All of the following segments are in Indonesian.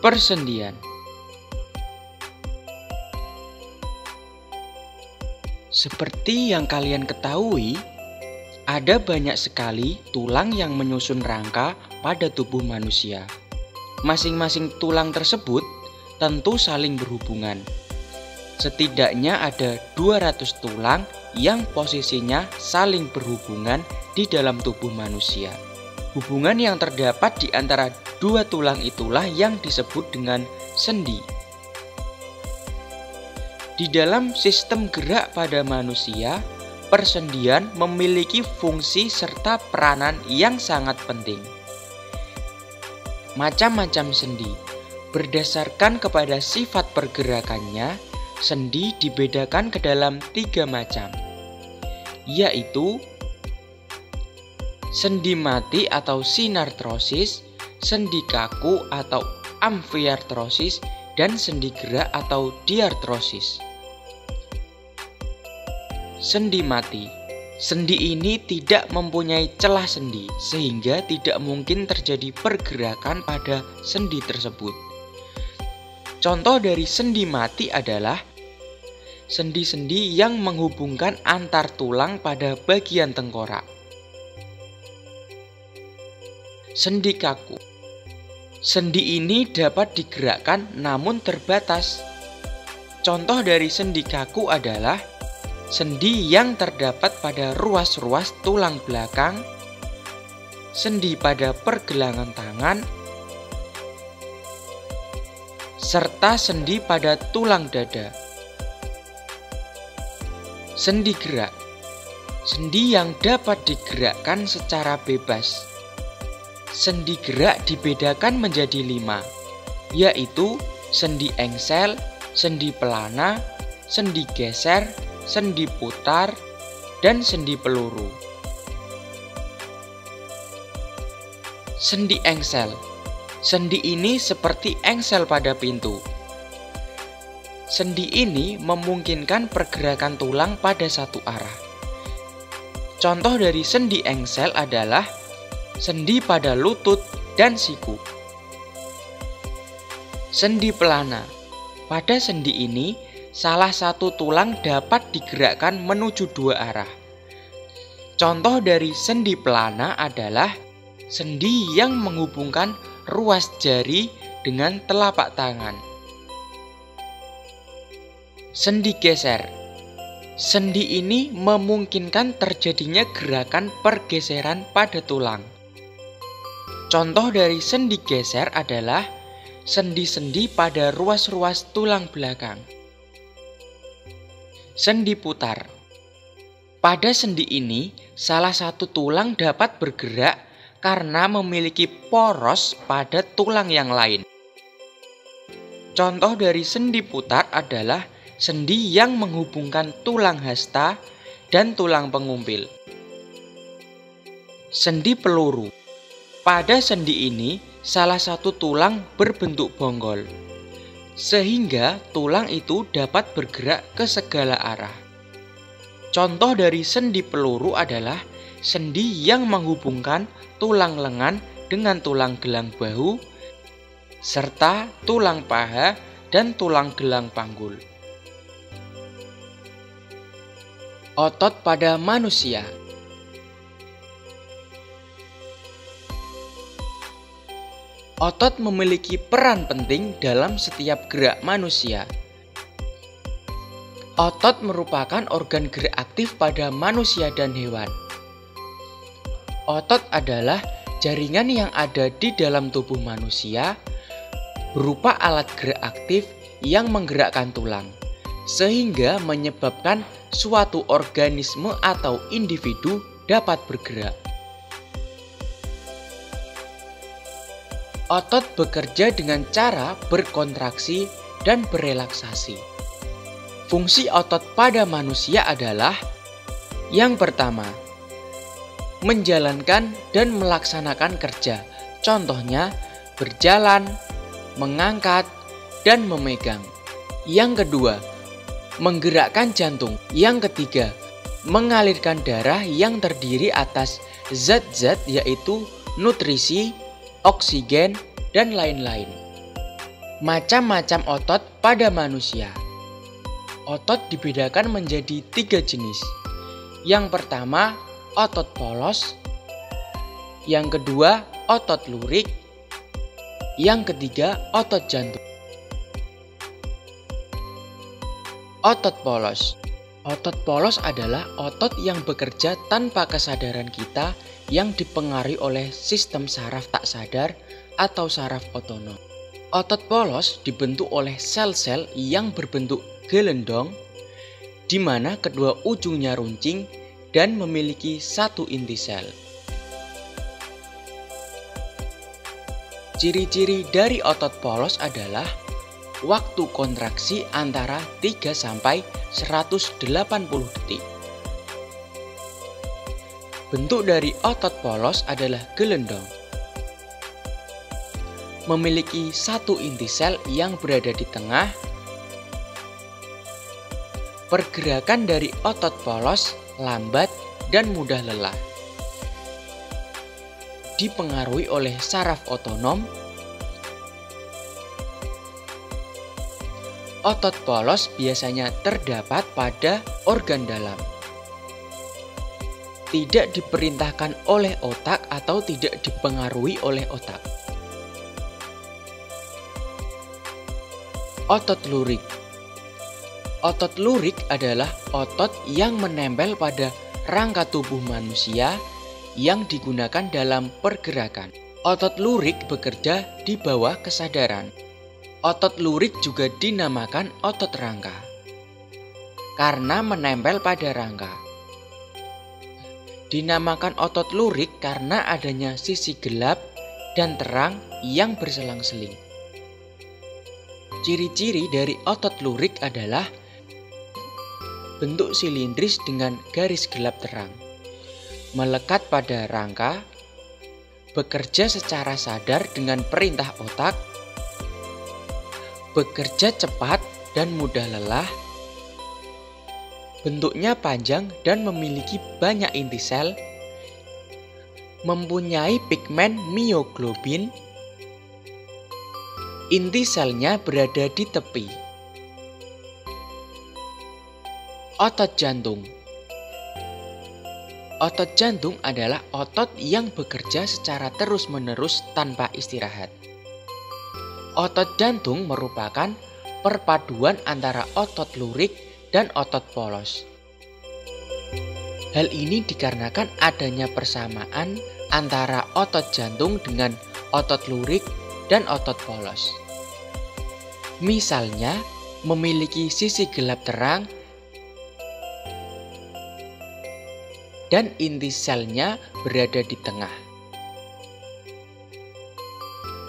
Persendian. Seperti yang kalian ketahui, ada banyak sekali tulang yang menyusun rangka pada tubuh manusia. Masing-masing tulang tersebut tentu saling berhubungan. Setidaknya ada 200 tulang yang posisinya saling berhubungan di dalam tubuh manusia. Hubungan yang terdapat di antara dua tulang itulah yang disebut dengan sendi. Di dalam sistem gerak pada manusia, persendian memiliki fungsi serta peranan yang sangat penting. Macam-macam sendi. Berdasarkan kepada sifat pergerakannya, sendi dibedakan ke dalam 3 macam, yaitu sendi mati atau sinartrosis, sendi kaku atau amfiartrosis, dan sendi gerak atau diartrosis. Sendi mati. Sendi ini tidak mempunyai celah sendi, sehingga tidak mungkin terjadi pergerakan pada sendi tersebut. Contoh dari sendi mati adalah sendi-sendi yang menghubungkan antar tulang pada bagian tengkorak. Sendi kaku. Sendi ini dapat digerakkan namun terbatas. Contoh dari sendi kaku adalah sendi yang terdapat pada ruas-ruas tulang belakang, sendi pada pergelangan tangan, serta sendi pada tulang dada. Sendi gerak. Sendi yang dapat digerakkan secara bebas. Sendi gerak dibedakan menjadi 5, yaitu sendi engsel, sendi pelana, sendi geser, sendi putar, dan sendi peluru. Sendi engsel. Sendi ini seperti engsel pada pintu. Sendi ini memungkinkan pergerakan tulang pada satu arah. Contoh dari sendi engsel adalah sendi pada lutut dan siku. Sendi pelana. Pada sendi ini, salah satu tulang dapat digerakkan menuju 2 arah. Contoh dari sendi pelana adalah sendi yang menghubungkan ruas jari dengan telapak tangan. Sendi geser. Sendi ini memungkinkan terjadinya gerakan pergeseran pada tulang. Contoh dari sendi geser adalah sendi-sendi pada ruas-ruas tulang belakang. Sendi putar. Pada sendi ini, salah satu tulang dapat bergerak karena memiliki poros pada tulang yang lain. Contoh dari sendi putar adalah sendi yang menghubungkan tulang hasta dan tulang pengumpil. Sendi peluru. Pada sendi ini, salah satu tulang berbentuk bonggol, sehingga tulang itu dapat bergerak ke segala arah. Contoh dari sendi peluru adalah sendi yang menghubungkan tulang lengan dengan tulang gelang bahu, serta tulang paha dan tulang gelang panggul. Otot pada manusia. Otot memiliki peran penting dalam setiap gerak manusia. Otot merupakan organ gerak aktif pada manusia dan hewan. Otot adalah jaringan yang ada di dalam tubuh manusia, berupa alat gerak aktif yang menggerakkan tulang, sehingga menyebabkan suatu organisme atau individu dapat bergerak. Otot bekerja dengan cara berkontraksi dan berelaksasi. Fungsi otot pada manusia adalah: yang pertama, menjalankan dan melaksanakan kerja. Contohnya, berjalan, mengangkat, dan memegang. Yang kedua, menggerakkan jantung. Yang ketiga, mengalirkan darah yang terdiri atas zat-zat yaitu nutrisi, oksigen, dan lain-lain. Macam-macam otot pada manusia. Otot dibedakan menjadi 3 jenis. Yang pertama, otot polos. Yang kedua, otot lurik. Yang ketiga, otot jantung. Otot polos. Otot polos adalah otot yang bekerja tanpa kesadaran kita yang dipengaruhi oleh sistem saraf tak sadar atau saraf otonom. Otot polos dibentuk oleh sel-sel yang berbentuk gelendong, di mana kedua ujungnya runcing dan memiliki satu inti sel. Ciri-ciri dari otot polos adalah waktu kontraksi antara 3–180 detik. Bentuk dari otot polos adalah gelendong. Memiliki satu inti sel yang berada di tengah. Pergerakan dari otot polos lambat dan mudah lelah. Dipengaruhi oleh saraf otonom. Otot polos biasanya terdapat pada organ dalam. Tidak diperintahkan oleh otak atau tidak dipengaruhi oleh otak. Otot lurik. Otot lurik adalah otot yang menempel pada rangka tubuh manusia yang digunakan dalam pergerakan. Otot lurik bekerja di bawah kesadaran. Otot lurik juga dinamakan otot rangka karena menempel pada rangka. Dinamakan otot lurik karena adanya sisi gelap dan terang yang berselang-seling. Ciri-ciri dari otot lurik adalah bentuk silindris dengan garis gelap terang, melekat pada rangka, bekerja secara sadar dengan perintah otak, bekerja cepat dan mudah lelah, bentuknya panjang dan memiliki banyak inti sel, mempunyai pigmen mioglobin, inti selnya berada di tepi. Otot jantung. Otot jantung adalah otot yang bekerja secara terus-menerus tanpa istirahat. Otot jantung merupakan perpaduan antara otot lurik dan otot polos. Hal ini dikarenakan adanya persamaan antara otot jantung dengan otot lurik dan otot polos. Misalnya, memiliki sisi gelap terang dan inti selnya berada di tengah.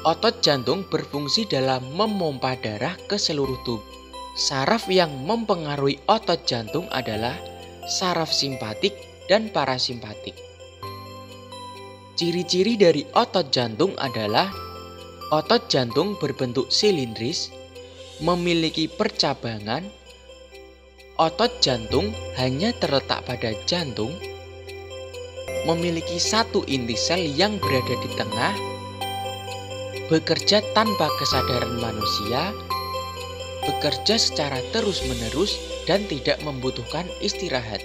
Otot jantung berfungsi dalam memompa darah ke seluruh tubuh. Saraf yang mempengaruhi otot jantung adalah saraf simpatik dan parasimpatik. Ciri-ciri dari otot jantung adalah otot jantung berbentuk silindris, memiliki percabangan, otot jantung hanya terletak pada jantung, memiliki satu inti sel yang berada di tengah, bekerja tanpa kesadaran manusia, bekerja secara terus-menerus dan tidak membutuhkan istirahat.